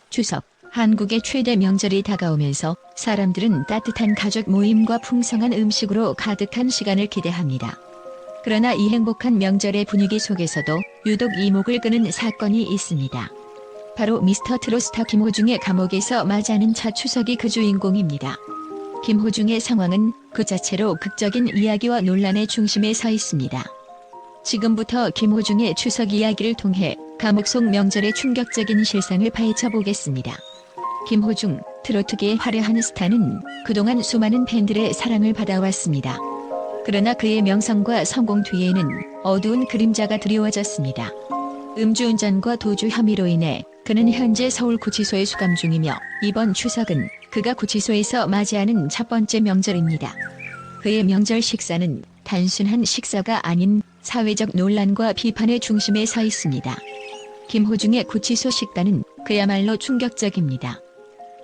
추석, 한국의 최대 명절이 다가오면서 사람들은 따뜻한 가족 모임과 풍성한 음식으로 가득한 시간을 기대합니다. 그러나 이 행복한 명절의 분위기 속에서도 유독 이목을 끄는 사건이 있습니다. 바로 미스터 트롯 스타 김호중의 감옥에서 맞이하는 첫 추석이 그 주인공입니다. 김호중의 상황은 그 자체로 극적인 이야기와 논란의 중심에 서 있습니다. 지금부터 김호중의 추석 이야기를 통해 감옥 속 명절의 충격적인 실상을 파헤쳐 보겠습니다. 김호중, 트로트계의 화려한 스타는 그동안 수많은 팬들의 사랑을 받아왔습니다. 그러나 그의 명성과 성공 뒤에는 어두운 그림자가 드리워졌습니다. 음주운전과 도주 혐의로 인해 그는 현재 서울구치소에 수감 중이며 이번 추석은 그가 구치소에서 맞이하는 첫 번째 명절입니다. 그의 명절 식사는 단순한 식사가 아닌 사회적 논란과 비판의 중심에 서 있습니다. 김호중의 구치소 식단은 그야말로 충격적입니다.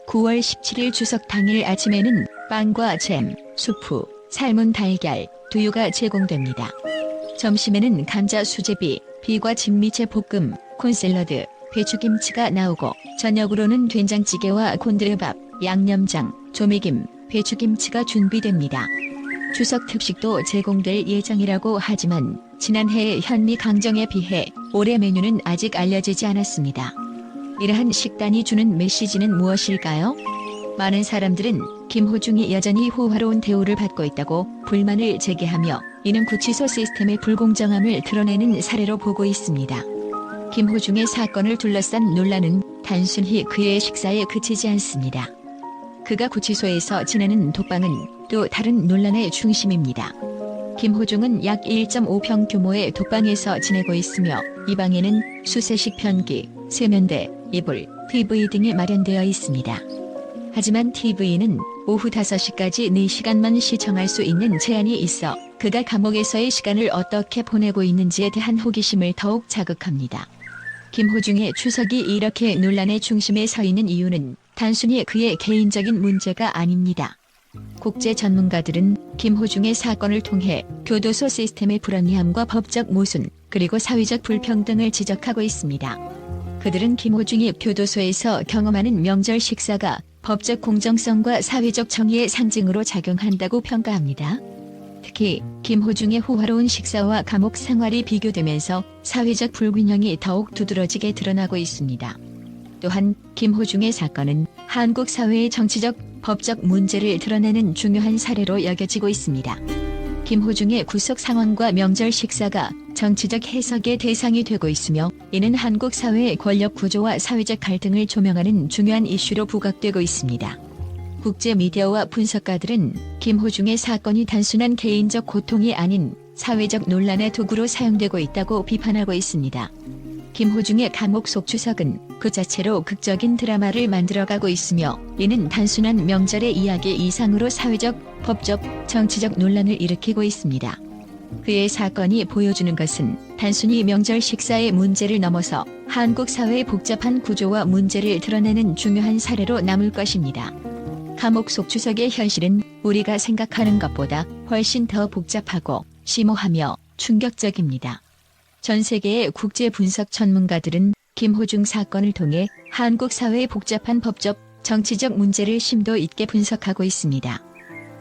9월 17일 추석 당일 아침에는 빵과 잼, 수프, 삶은 달걀, 두유가 제공됩니다. 점심에는 감자 수제비, 비과 진미채 볶음, 콘샐러드, 배추김치가 나오고 저녁으로는 된장찌개와 곤드레밥, 양념장, 조미김, 배추김치가 준비됩니다. 추석 특식도 제공될 예정이라고 하지만 지난해의 현미 강정에 비해 올해 메뉴는 아직 알려지지 않았습니다. 이러한 식단이 주는 메시지는 무엇일까요? 많은 사람들은 김호중이 여전히 호화로운 대우를 받고 있다고 불만을 제기하며 이는 구치소 시스템의 불공정함을 드러내는 사례로 보고 있습니다. 김호중의 사건을 둘러싼 논란은 단순히 그의 식사에 그치지 않습니다. 그가 구치소에서 지내는 독방은 또 다른 논란의 중심입니다. 김호중은 약 1.5평 규모의 독방에서 지내고 있으며 이 방에는 수세식 변기, 세면대, 이불, TV 등이 마련되어 있습니다. 하지만 TV는 오후 5시까지 4시간만 시청할 수 있는 제한이 있어 그가 감옥에서의 시간을 어떻게 보내고 있는지에 대한 호기심을 더욱 자극합니다. 김호중의 추석이 이렇게 논란의 중심에 서 있는 이유는 단순히 그의 개인적인 문제가 아닙니다. 국제 전문가들은 김호중의 사건을 통해 교도소 시스템의 불합리함과 법적 모순, 그리고 사회적 불평등을 지적하고 있습니다. 그들은 김호중이 교도소에서 경험하는 명절 식사가 법적 공정성과 사회적 정의의 상징으로 작용한다고 평가합니다. 특히 김호중의 호화로운 식사와 감옥 생활이 비교되면서 사회적 불균형이 더욱 두드러지게 드러나고 있습니다. 또한 김호중의 사건은 한국 사회의 정치적, 법적 문제를 드러내는 중요한 사례로 여겨지고 있습니다. 김호중의 구속 상황과 명절 식사가 정치적 해석의 대상이 되고 있으며 이는 한국 사회의 권력 구조와 사회적 갈등을 조명하는 중요한 이슈로 부각되고 있습니다. 국제 미디어와 분석가들은 김호중의 사건이 단순한 개인적 고통이 아닌 사회적 논란의 도구로 사용되고 있다고 비판하고 있습니다. 김호중의 감옥 속 추석은 그 자체로 극적인 드라마를 만들어가고 있으며 이는 단순한 명절의 이야기 이상으로 사회적, 법적, 정치적 논란을 일으키고 있습니다. 그의 사건이 보여주는 것은 단순히 명절 식사의 문제를 넘어서 한국 사회의 복잡한 구조와 문제를 드러내는 중요한 사례로 남을 것입니다. 감옥 속 추석의 현실은 우리가 생각하는 것보다 훨씬 더 복잡하고 심오하며 충격적입니다. 전 세계의 국제 분석 전문가들은 김호중 사건을 통해 한국 사회의 복잡한 법적, 정치적 문제를 심도 있게 분석하고 있습니다.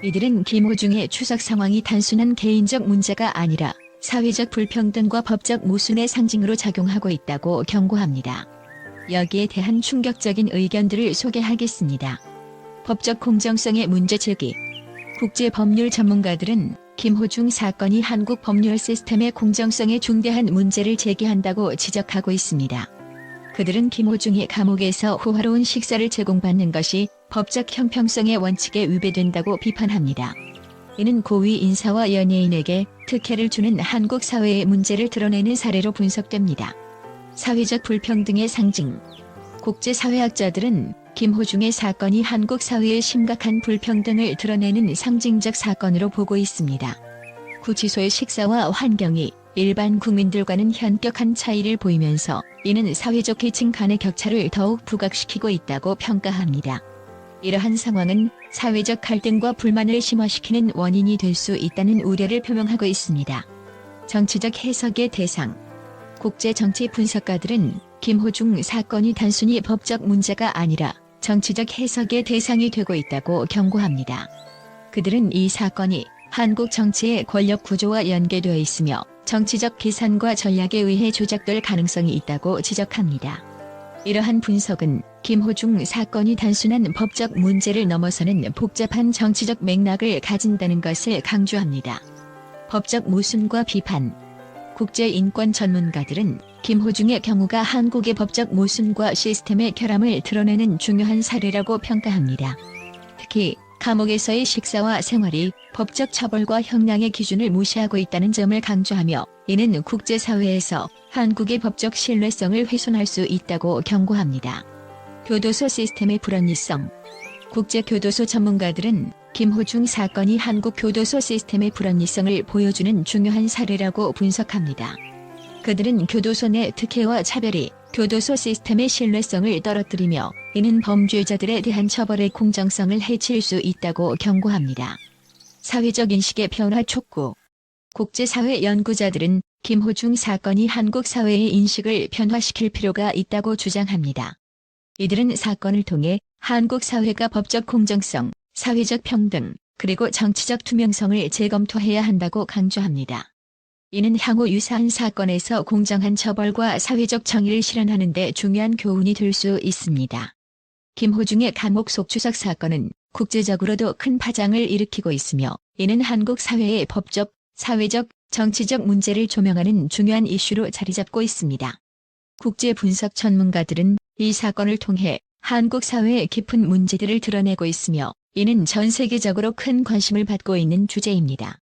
이들은 김호중의 추석 상황이 단순한 개인적 문제가 아니라 사회적 불평등과 법적 모순의 상징으로 작용하고 있다고 경고합니다. 여기에 대한 충격적인 의견들을 소개하겠습니다. 법적 공정성의 문제 제기. 국제 법률 전문가들은 김호중 사건이 한국 법률 시스템의 공정성에 중대한 문제를 제기한다고 지적하고 있습니다. 그들은 김호중이 감옥에서 호화로운 식사를 제공받는 것이 법적 형평성의 원칙에 위배된다고 비판합니다. 이는 고위 인사와 연예인에게 특혜를 주는 한국 사회의 문제를 드러내는 사례로 분석됩니다. 사회적 불평등의 상징. 국제사회학자들은 김호중의 사건이 한국 사회의 심각한 불평등을 드러내는 상징적 사건으로 보고 있습니다. 구치소의 식사와 환경이 일반 국민들과는 현격한 차이를 보이면서 이는 사회적 계층 간의 격차를 더욱 부각시키고 있다고 평가합니다. 이러한 상황은 사회적 갈등과 불만을 심화시키는 원인이 될 수 있다는 우려를 표명하고 있습니다. 정치적 해석의 대상. 국제 정치 분석가들은 김호중 사건이 단순히 법적 문제가 아니라 정치적 해석의 대상이 되고 있다고 경고합니다. 그들은 이 사건이 한국 정치의 권력 구조와 연계되어 있으며 정치적 계산과 전략에 의해 조작될 가능성이 있다고 지적합니다. 이러한 분석은 김호중 사건이 단순한 법적 문제를 넘어서는 복잡한 정치적 맥락을 가진다는 것을 강조합니다. 법적 모순과 비판. 국제인권 전문가들은 김호중의 경우가 한국의 법적 모순과 시스템의 결함을 드러내는 중요한 사례라고 평가합니다. 특히 감옥에서의 식사와 생활이 법적 처벌과 형량의 기준을 무시하고 있다는 점을 강조하며 이는 국제사회에서 한국의 법적 신뢰성을 훼손할 수 있다고 경고합니다. 교도소 시스템의 불합리성. 국제교도소 전문가들은 김호중 사건이 한국 교도소 시스템의 불합리성을 보여주는 중요한 사례라고 분석합니다. 그들은 교도소 내 특혜와 차별이 교도소 시스템의 신뢰성을 떨어뜨리며 이는 범죄자들에 대한 처벌의 공정성을 해칠 수 있다고 경고합니다. 사회적 인식의 변화 촉구. 국제사회 연구자들은 김호중 사건이 한국 사회의 인식을 변화시킬 필요가 있다고 주장합니다. 이들은 사건을 통해 한국 사회가 법적 공정성, 사회적 평등, 그리고 정치적 투명성을 재검토해야 한다고 강조합니다. 이는 향후 유사한 사건에서 공정한 처벌과 사회적 정의를 실현하는 데 중요한 교훈이 될 수 있습니다. 김호중의 감옥 속추석 사건은 국제적으로도 큰 파장을 일으키고 있으며 이는 한국 사회의 법적, 사회적, 정치적 문제를 조명하는 중요한 이슈로 자리잡고 있습니다. 국제 분석 전문가들은 이 사건을 통해 한국 사회의 깊은 문제들을 드러내고 있으며 이는 전 세계적으로 큰 관심을 받고 있는 주제입니다.